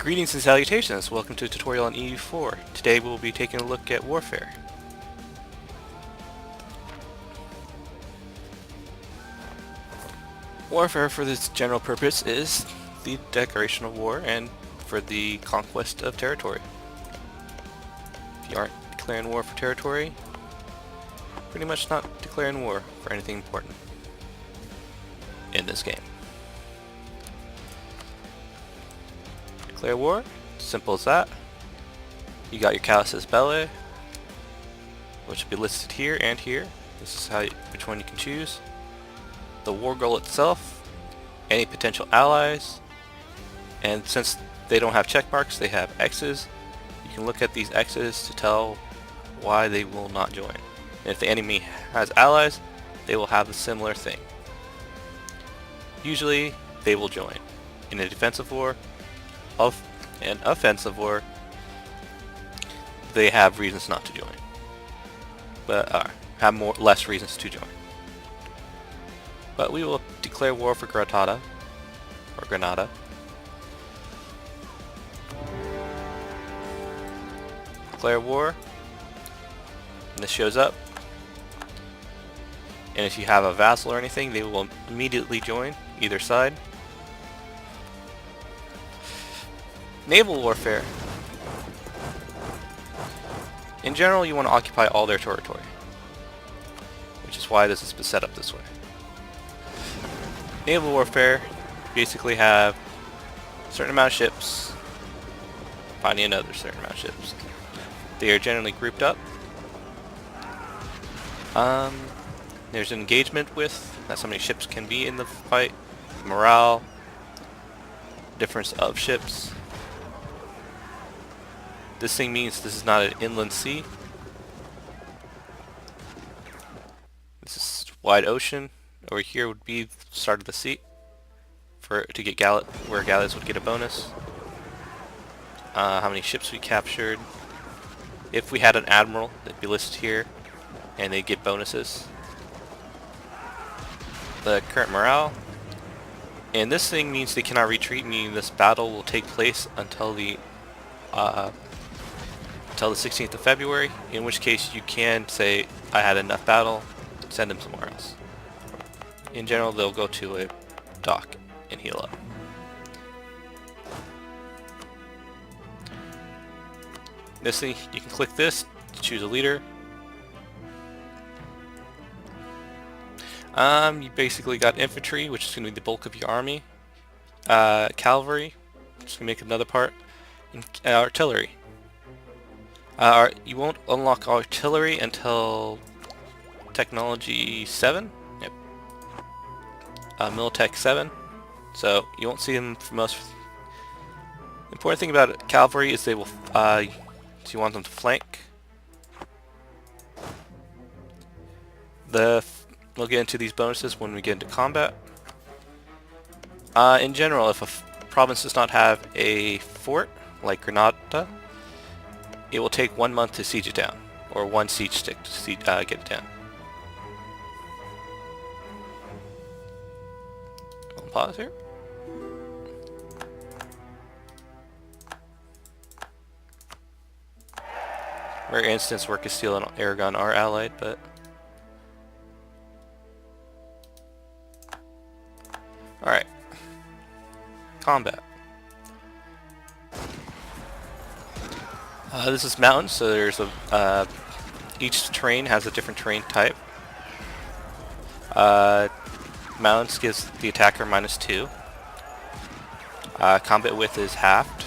Greetings and salutations, welcome to a tutorial on EU4. Today we'll be taking a look at warfare. Warfare for this general purpose is the declaration of war and for the conquest of territory. If you aren't declaring war for territory, pretty much not declaring war for anything important in this game. Declare war, simple as that. You got your casus belli, which will be listed here and here. This is which one you can choose. The war goal itself, any potential allies, and since they don't have check marks, they have X's. You can look at these X's to tell why they will not join. And if the enemy has allies, they will have a similar thing. Usually, they will join. In a defensive war, of an offensive war, they have reasons not to join, but have less reasons to join. But we will declare war for Granada, or Granada. Declare war, and this shows up. And if you have a vassal or anything, they will immediately join either side. Naval Warfare. In general, you want to occupy all their territory, which is why this has been set up this way. Naval Warfare basically have a certain amount of ships fighting another certain amount of ships. They are generally grouped up. There's an engagement with, that's how many ships can be in the fight, morale, difference of ships. This thing means this is not an inland sea. This is wide ocean. Over here would be the start of the sea to get where galleys would get a bonus. How many ships we captured. If we had an admiral, they'd be listed here, and they'd get bonuses. The current morale. And this thing means they cannot retreat, meaning this battle will take place until the 16th of February, in which case you can say, I had enough battle, send them somewhere else. In general, they'll go to a dock and heal up. This thing, you can click this to choose a leader. You basically got infantry, which is going to be the bulk of your army. Cavalry, which is going to make another part. And artillery. You won't unlock artillery until technology 7. Yep. Militech 7. So you won't see them for most. The important thing about cavalry is they will. So you want them to flank. We'll get into these bonuses when we get into combat. In general, if a province does not have a fort, like Granada, it will take 1 month to siege it down, or one siege stick to get it down. I'll pause here. Rare instance where Castile and Aragon are allied, but alright. Combat. This is mountains, so there's each terrain has a different terrain type. Mountains gives the attacker -2. Combat width is halved,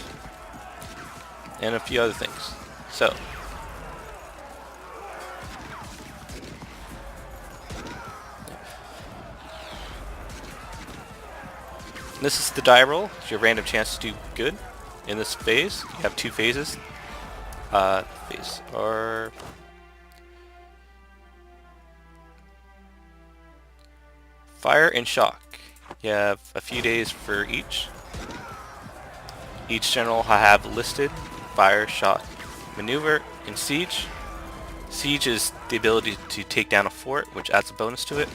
and a few other things. So, this is the die roll. It's your random chance to do good in this phase. You have 2 phases. Phase or fire and shock. You have a few days for each. Each general will have listed fire, shock, maneuver, and siege. Siege is the ability to take down a fort, which adds a bonus to it.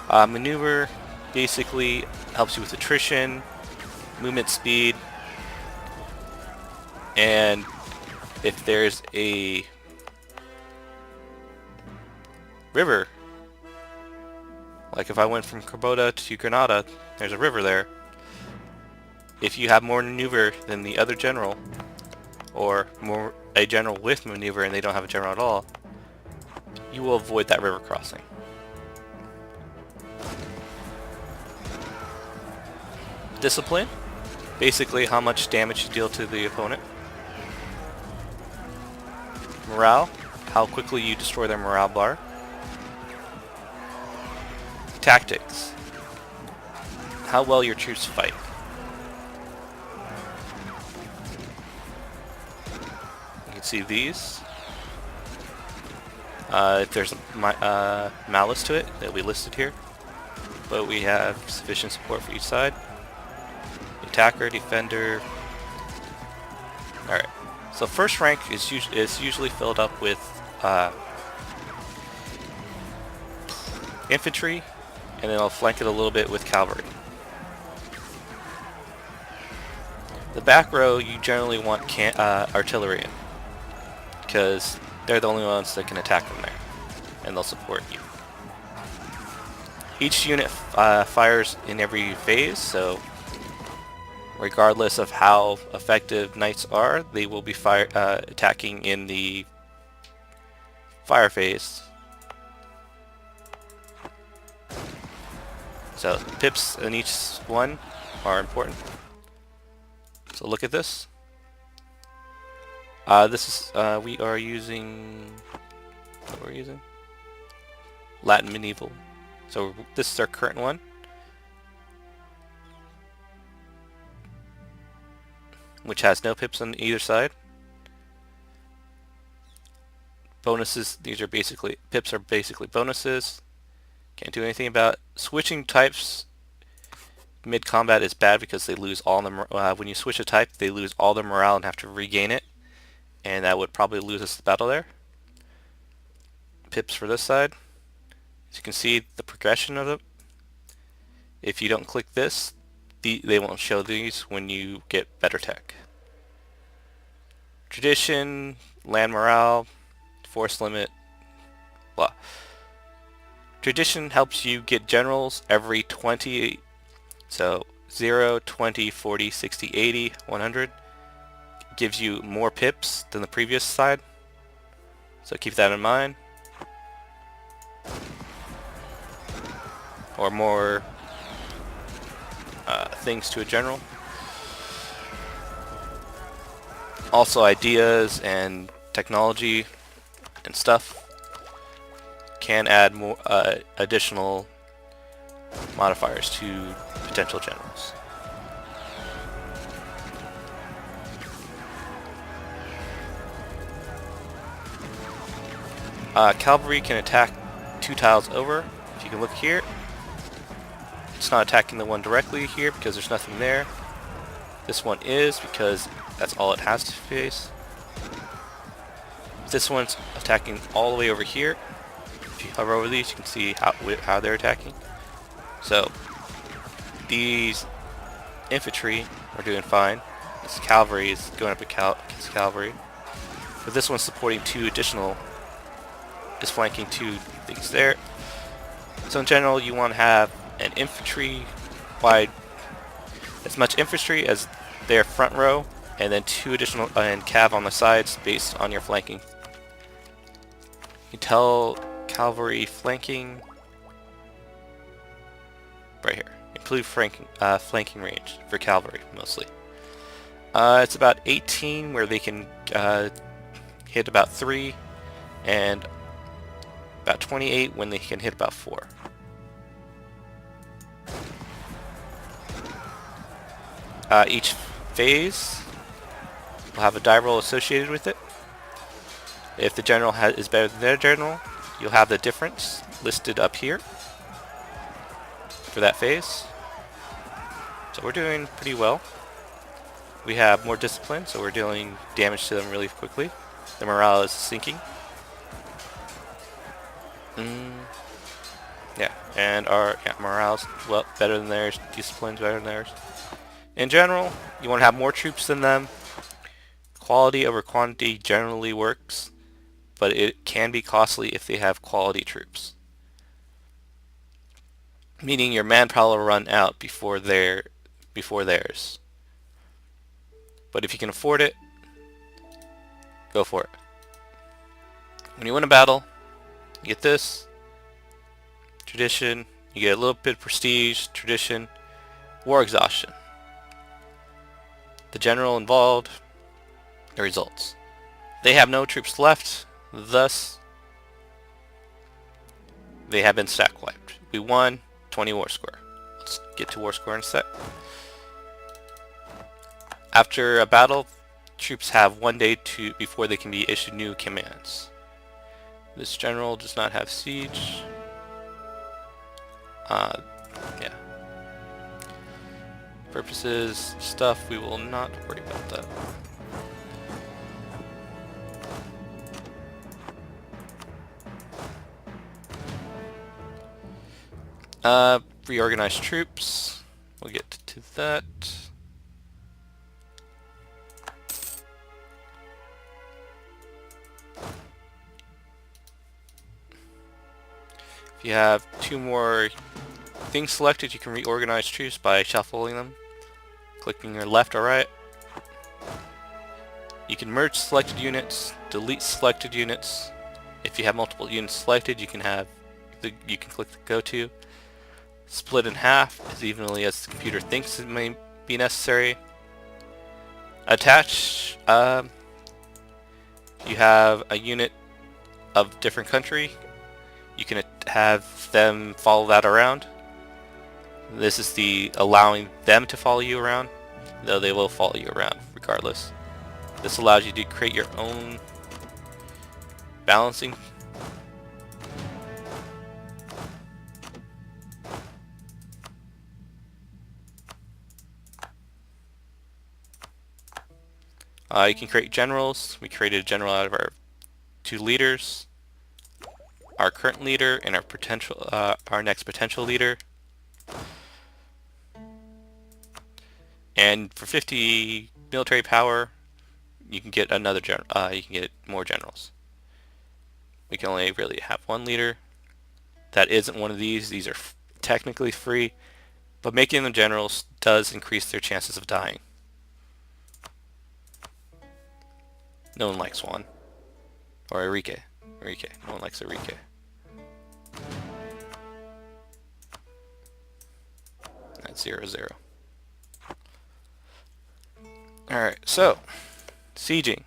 Maneuver basically helps you with attrition, movement speed, And if there's a river, like if I went from Kubota to Granada, there's a river there. If you have more maneuver than the other general, or a general with maneuver and they don't have a general at all, you will avoid that river crossing. Discipline, basically how much damage you deal to the opponent. Morale, how quickly you destroy their morale bar. Tactics, how well your troops fight. You can see these. If there's malice to it, it'll be listed here. But we have sufficient support for each side. Attacker, defender. Alright, so first rank is usually filled up with infantry, and then I'll flank it a little bit with cavalry. The back row, you generally want artillery in, because they're the only ones that can attack from there, and they'll support you. Each unit fires in every phase, so regardless of how effective knights are, they will be attacking in the fire phase. So pips in each one are important. So look at this. We are using what we're using? Latin medieval. So this is our current one. Which has no pips on either side. Bonuses, these are basically, pips are basically bonuses. Can't do anything about it. Switching types mid-combat is bad because they lose all the, when you switch a type, they lose all their morale and have to regain it. And that would probably lose us the battle there. Pips for this side. As you can see, the progression of them. If you don't click this, they won't show these when you get better tech. Tradition, land morale, force limit, blah. Tradition helps you get generals every 20, so 0, 20, 40, 60, 80, 100. Gives you more pips than the previous side, so keep that in mind. Or more things to a general. Also ideas and technology and stuff can add more additional modifiers to potential generals. Cavalry can attack 2 tiles over. If you can look here, it's not attacking the one directly here because there's nothing there. This one is because that's all it has to face. This one's attacking all the way over here. If you hover over these, you can see how they're attacking. So these infantry are doing fine. This cavalry is going up against cavalry. But this one's supporting 2 additional, is flanking 2 things there. So in general, you want to have an infantry wide, as much infantry as their front row, and then 2 additional and cav on the sides based on your flanking. You tell cavalry flanking right here. Improve flanking range for cavalry mostly. It's about 18 where they can hit about 3, and about 28 when they can hit about 4. Each phase will have a die roll associated with it. If the general is better than their general, you'll have the difference listed up here for that phase. So we're doing pretty well. We have more discipline, so we're dealing damage to them really quickly. The morale is sinking. Yeah, and our morale's well better than theirs. Discipline's better than theirs. In general, you want to have more troops than them. Quality over quantity generally works, but it can be costly if they have quality troops. Meaning your manpower will run out before theirs. But if you can afford it, go for it. When you win a battle, you get this. Tradition. You get a little bit of prestige. Tradition. War exhaustion. The general involved. The results. They have no troops left. Thus, they have been stack wiped. We won 20 war score. Let's get to war score in a sec. After a battle, troops have 1 day before they can be issued new commands. This general does not have siege. Yeah. Purposes, stuff, we will not worry about that. Reorganize troops. We'll get to that. If you have 2 more things selected, you can reorganize troops by shuffling them, clicking your left or right. You can merge selected units, delete selected units. If you have multiple units selected, you can click the go to. Split in half as evenly as the computer thinks it may be necessary. Attach. If you have a unit of different country, you can have them follow that around. This is the allowing them to follow you around, though they will follow you around regardless. This allows you to create your own balancing. You can create generals. We created a general out of our 2 leaders, our current leader and our next potential leader. And for 50 military power, you can get another you can get more generals. We can only really have 1 leader. That isn't one of these. These are technically free, but making them generals does increase their chances of dying. No one likes Juan. Or Enrique. No one likes Enrique. That's 0-0. Alright, so sieging.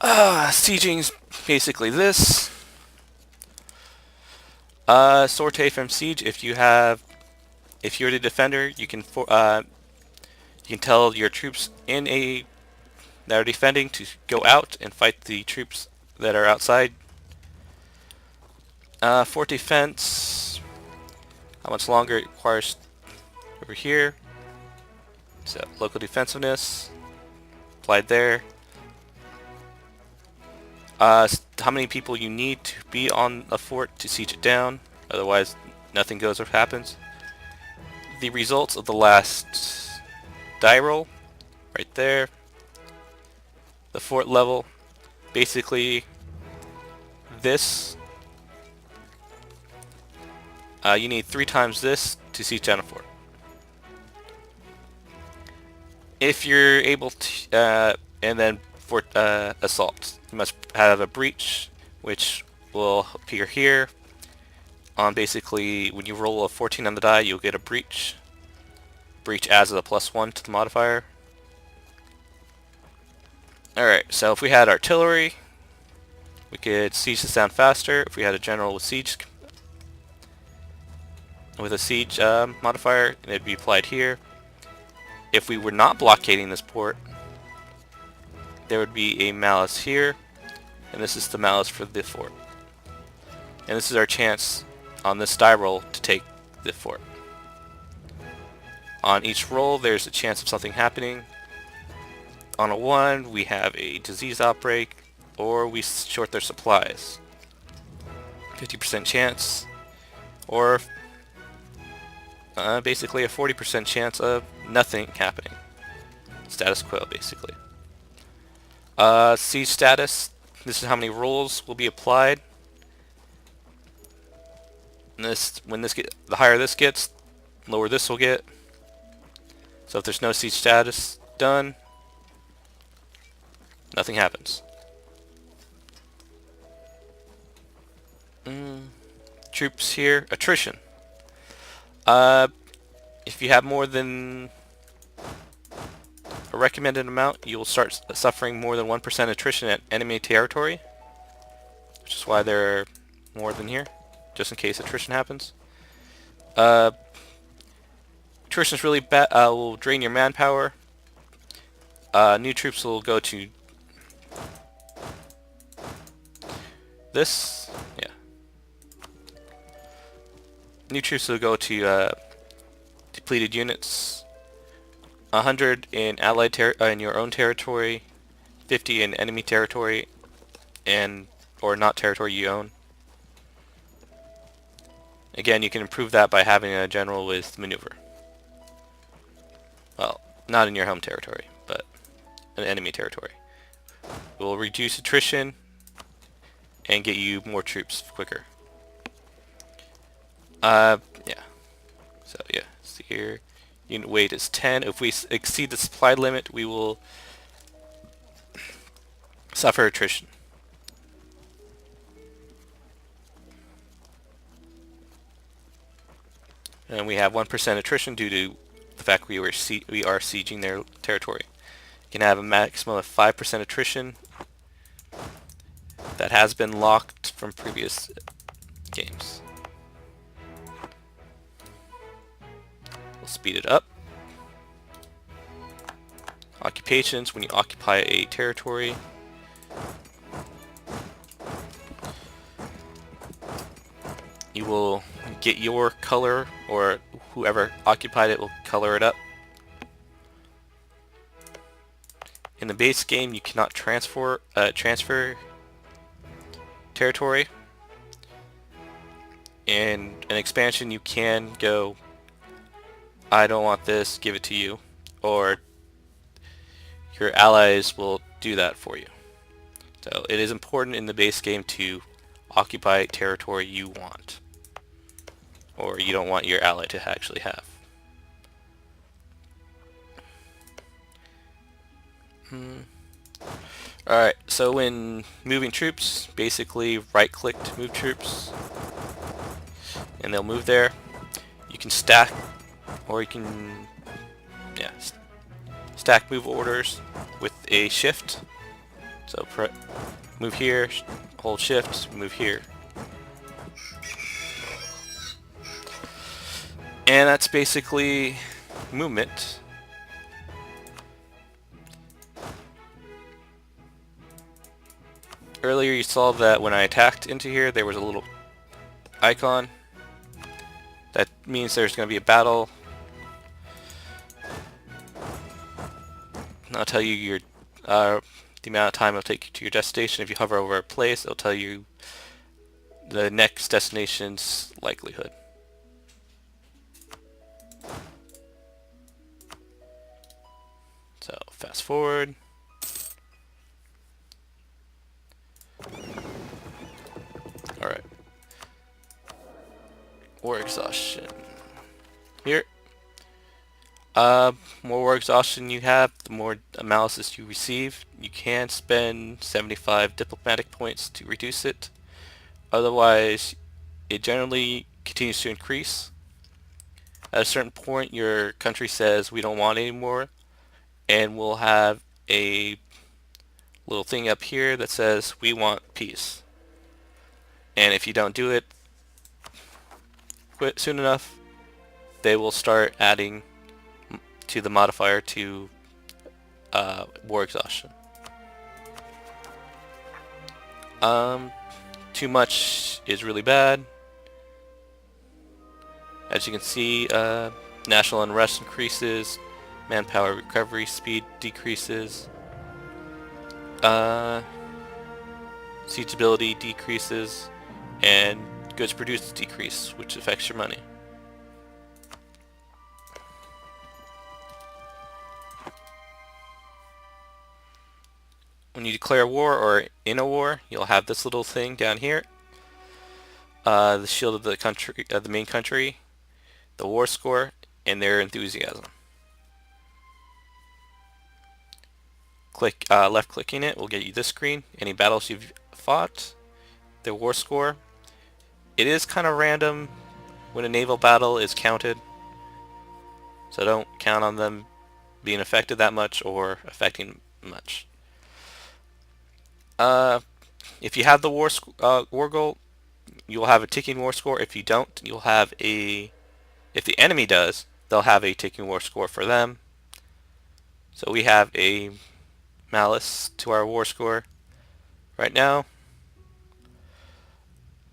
Sieging's basically this. Sortie from siege. If you're the defender, you can tell your troops that are defending to go out and fight the troops that are outside. Fort defense. How much longer it requires over here. So local defensiveness applied there. How many people you need to be on a fort to siege it down, otherwise nothing goes or happens. The results of the last die roll, right there. The fort level, basically this. You need 3 times this to siege down a fort. If you're able to, and then fort assault, you must have a breach, which will appear here. Basically, when you roll a 14 on the die, you'll get a breach. Breach adds a +1 to the modifier. Alright, so if we had artillery, we could siege this down faster. If we had a general with a siege modifier, it'd be applied here. If we were not blockading this port, there would be a malice here, and this is the malice for the fort. And this is our chance on this die roll to take the fort. On each roll, there's a chance of something happening. On a 1, we have a disease outbreak, or we short their supplies. 50% chance, or Basically a 40% chance of nothing happening. Status quo, basically. Siege status. This is how many rolls will be applied. And the higher this gets, lower this will get. So if there's no siege status done, nothing happens. Troops here, attrition. If you have more than a recommended amount, you will start suffering more than 1% attrition at enemy territory, which is why there are more than here, just in case attrition happens. Attrition is really bad. Will drain your manpower. New troops will go to this. Yeah. New troops will go to depleted units. 100 in allied in your own territory, 50 in enemy territory, or not territory you own. Again, you can improve that by having a general with maneuver. Well, not in your home territory, but an enemy territory. It will reduce attrition and get you more troops quicker. Yeah. So yeah, see here. Unit weight is 10. If we exceed the supply limit, we will suffer attrition. And we have 1% attrition due to the fact we are sieging their territory. You can have a maximum of 5% attrition that has been locked from previous games. We'll speed it up. Occupations, when you occupy a territory, you will get your color, or whoever occupied it will color it up. In the base game, you cannot transfer territory. In an expansion, you can go, I don't want this, give it to you, or your allies will do that for you. So it is important in the base game to occupy territory you want, or you don't want your ally to actually have. Alright, so when moving troops, basically right-click to move troops, and they'll move there. You can stack, or you can, yeah, stack move orders with a shift. So move here, hold shift, move here. And that's basically movement. Earlier you saw that when I attacked into here, there was a little icon. That means there's going to be a battle. And I'll tell you your the amount of time it'll take you to your destination. If you hover over a place, it'll tell you the next destination's likelihood. So fast forward. Alright. War exhaustion. Here. More war exhaustion you have, the more analysis you receive. You can spend 75 diplomatic points to reduce it. Otherwise, it generally continues to increase. At a certain point, your country says, we don't want it anymore, and we'll have a little thing up here that says, we want peace. And if you don't do it soon enough, they will start adding to the modifier to war exhaustion. Too much is really bad. As you can see, national unrest increases, manpower recovery speed decreases, siegeability decreases, and goods produced decrease, which affects your money. when you declare war or in a war, you'll have this little thing down here. The shield of the country, the main country, the war score, and their enthusiasm. Click left clicking it will get you this screen. Any battles you've fought, their war score. It is kind of random when a naval battle is counted, so don't count on them being affected that much or affecting much. If you have the war goal, you'll have a ticking war score. If you don't, you'll have a... If the enemy does, they'll have a ticking war score for them. So we have a malice to our war score right now.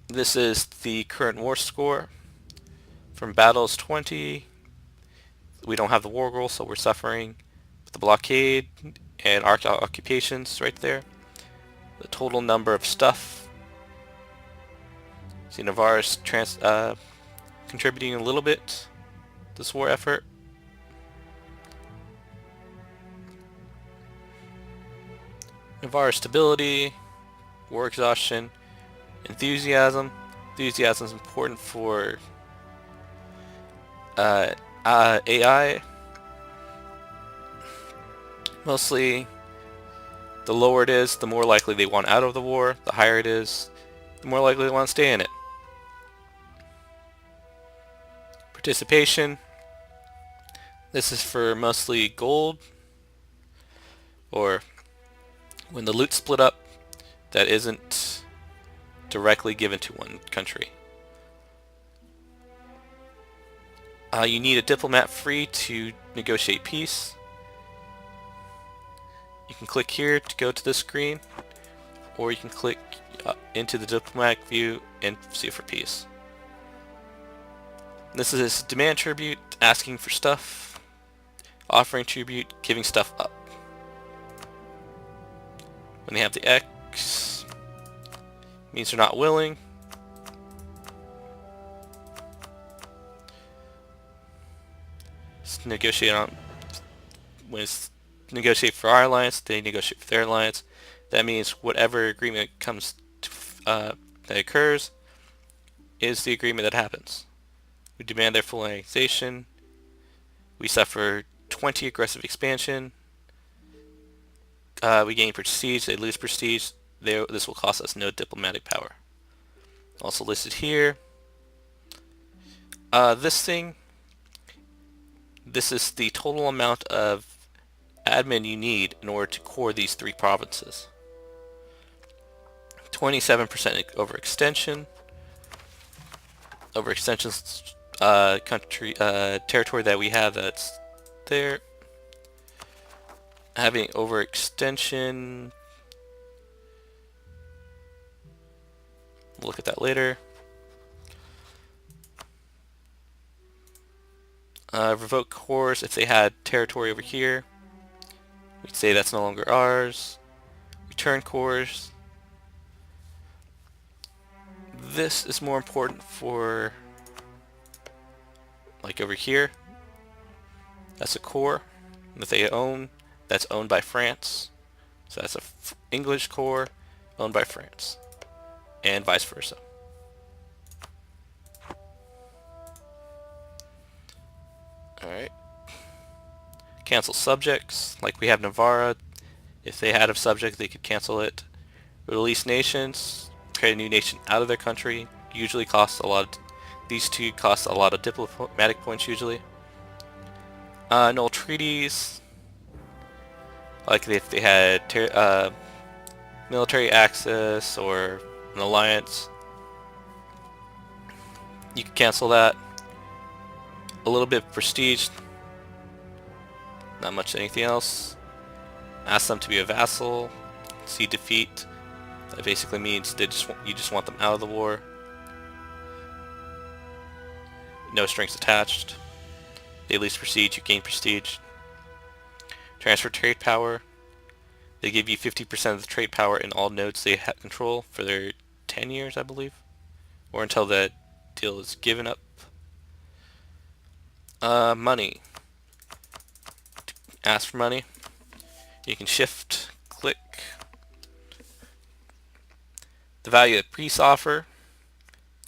This is the current war score. From battles 20, we don't have the war goal, so we're suffering. The blockade and occupations right there. The total number of stuff. See Navarre's contributing a little bit to this war effort. Navarre's stability, war exhaustion, enthusiasm. Enthusiasm is important for AI. Mostly, the lower it is, the more likely they want out of the war. The higher it is, the more likely they want to stay in it. Participation. This is for mostly gold, or when the loot split up that isn't directly given to one country. You need a diplomat free to negotiate peace. You can click here to go to this screen, or you can click into the diplomatic view and see for peace. This is demand tribute, asking for stuff, offering tribute, giving stuff up. When they have the X, means they're not willing. Let's negotiate on when it's negotiate for our alliance, they negotiate for their alliance. That means whatever agreement comes to, that occurs is the agreement that happens. We demand their full annexation. We suffer 20 aggressive expansion. We gain prestige, they lose prestige. This will cost us no diplomatic power. Also listed here. This is the total amount of admin you need in order to core these 3 provinces. 27% overextension. Overextension's territory that we have that's there. Having overextension, we'll look at that later. Revoke cores if they had territory over here. We'd say that's no longer ours. Return cores. This is more important for, like over here. That's a core that they own. That's owned by France. So that's a English core owned by France. And vice versa. Alright. Cancel subjects. Like we have Navarra. If they had a subject, they could cancel it. Release nations. Create a new nation out of their country. Usually costs a lot. These two cost a lot of diplomatic points usually. Null treaties. Like if they had military access or an alliance, you can cancel that. A little bit of prestige, not much anything else. Ask them to be a vassal. See defeat. That basically means you just want them out of the war. No strings attached. They lose prestige, you gain prestige. Transfer trade power. They give you 50% of the trade power in all nodes they control for their 10 years, I believe. Or until that deal is given up. Money. Ask for money. You can shift, click, the value of peace offer,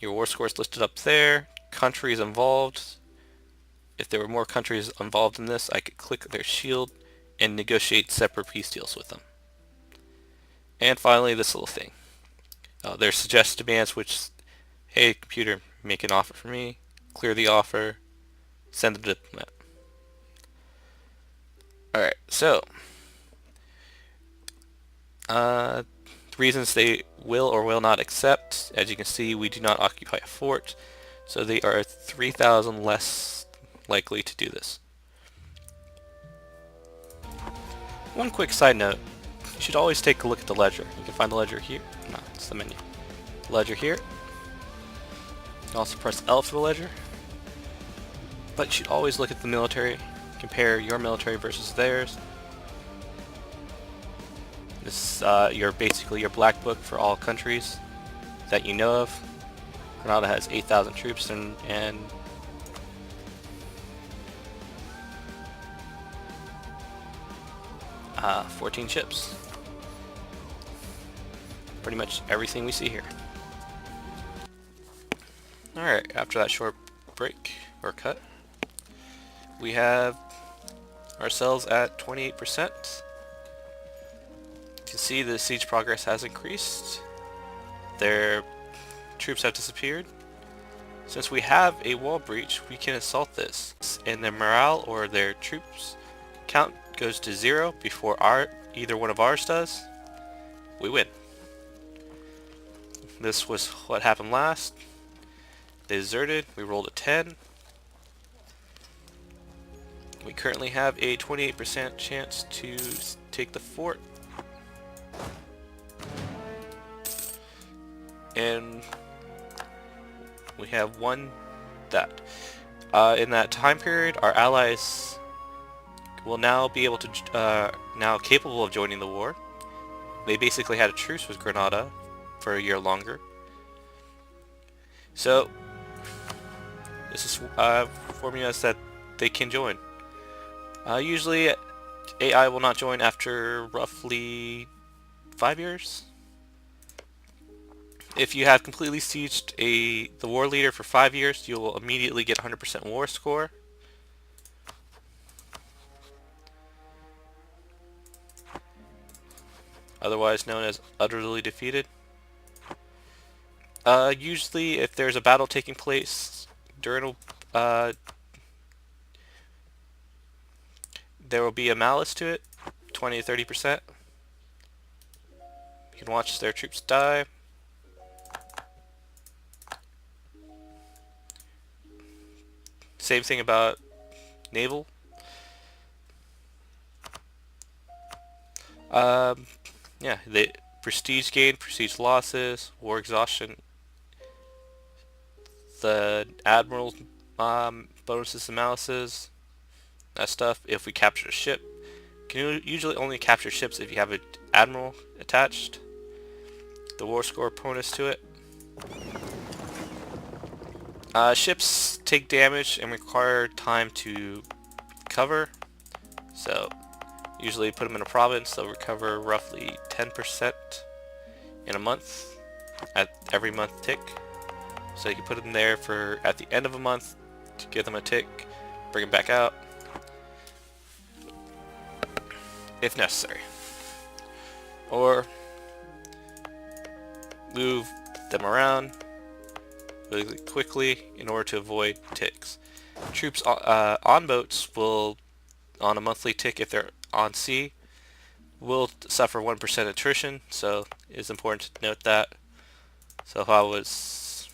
your war score is listed up there, countries involved. If there were more countries involved in this, I could click their shield and negotiate separate peace deals with them. And finally, this little thing. There's suggested demands, which, hey computer, make an offer for me, clear the offer, send the diplomat. Alright, so reasons they will or will not accept. As you can see, we do not occupy a fort, so they are 3,000 less likely to do this. One quick side note, you should always take a look at the ledger. You can find the ledger here. No, it's the menu. Ledger here. You can also press L for the ledger. But you should always look at the military, compare your military versus theirs. This is basically your black book for all countries that you know of. Granada has 8,000 troops and 14 ships. Pretty much everything we see here. Alright, after that short break, or cut, we have ourselves at 28%. You can see the siege progress has increased. Their troops have disappeared. Since we have a wall breach, we can assault this. And their morale or their troops count goes to 0 before either one of ours does. We win. This was what happened last. They deserted. We rolled a 10. We currently have a 28% chance to take the fort. And we have won that. In that time period, our allies will now be able to, now capable of joining the war. They basically had a truce with Granada for a year longer. So, this is forming us that they can join. Usually, AI will not join after roughly 5 years. If you have completely sieged the war leader for 5 years, you will immediately get 100% war score. Otherwise known as utterly defeated. Usually, if there's a battle taking place during there will be a malice to it, 20 to 30%. You can watch their troops die. Same thing about naval. Yeah, the prestige gain, prestige losses, war exhaustion. The admiral bonuses and malices. That stuff. If we capture a ship, can usually only capture ships if you have an admiral attached. The war score bonus to it. Ships take damage and require time to recover, so usually put them in a province, they'll recover roughly 10% in a month at every month tick. So you can put them there for at the end of a month to give them a tick, bring them back out if necessary, or move them around really quickly in order to avoid ticks. Troops on boats will, on a monthly tick if they're on sea, will suffer 1% attrition, so it's important to note that. So if I was,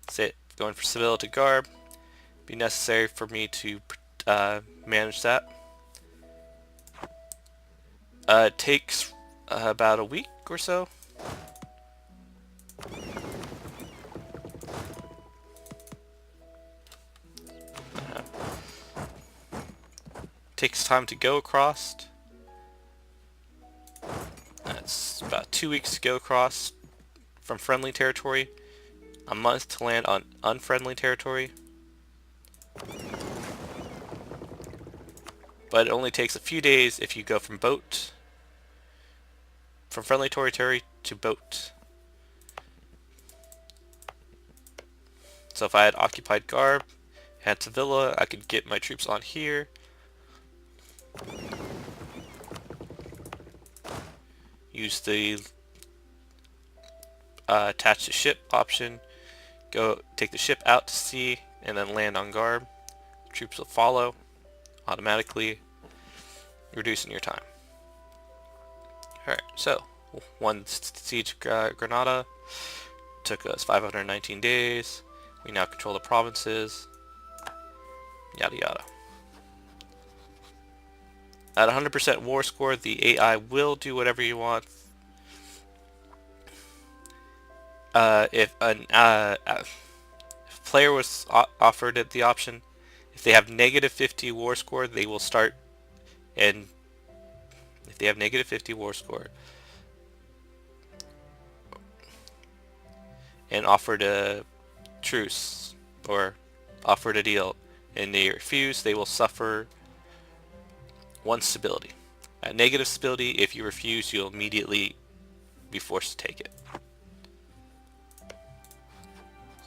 say, going for civil to garb, it'd be necessary for me to manage that. It takes about a week or so. Takes time to go across. That's about 2 weeks to go across from friendly territory, a month to land on unfriendly territory. But it only takes a few days if you go from friendly territory to boat. So if I had occupied Garb, had Sevilla, I could get my troops on here. Use the attach the ship option. Go take the ship out to sea and then land on Garb. Troops will follow automatically, reducing your time. Alright, so one siege Granada took us 519 days. We now control the provinces. Yada yada. At 100% war score, the AI will do whatever you want. If a player was offered the option, if they have negative 50 war score, they will start, and if they have negative 50 war score and offered a truce or offered a deal and they refuse, they will suffer 1 stability. At negative stability, if you refuse, you'll immediately be forced to take it.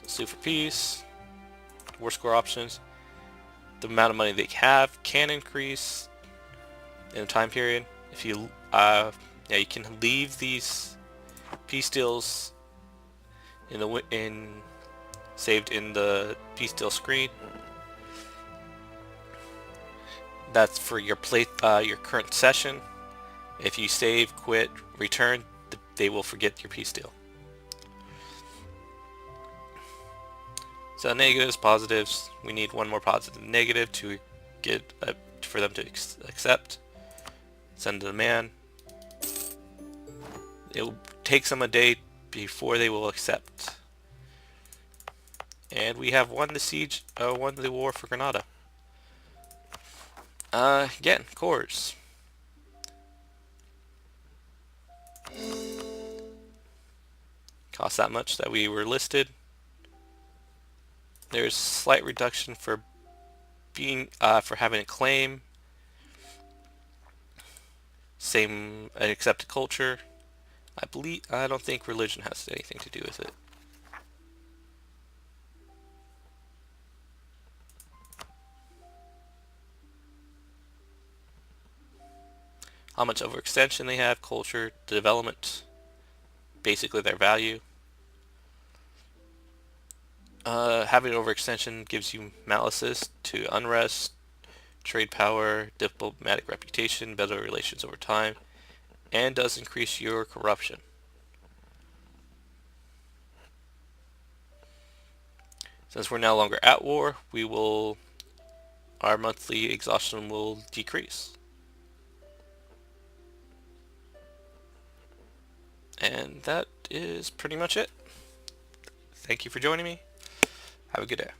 So sue for peace, war score options. The amount of money they have can increase in a time period. If you you can leave these peace deals saved in the peace deal screen. That's for your current session. If you save, quit, return, they will forget your peace deal. So negatives, positives. We need one more positive and negative to get for them to accept. Send a demand. It will take them a day before they will accept. And we have won the siege, won the war for Granada. Again, cores. Cost that much that we were listed. There's slight reduction for being for having a claim. Same an accepted culture. I don't think religion has anything to do with it. How much overextension they have, culture, development, basically their value. Having overextension gives you malices to unrest, trade power, diplomatic reputation, better relations over time, and does increase your corruption. Since we're no longer at war, our monthly exhaustion will decrease. And that is pretty much it. Thank you for joining me. Have a good day.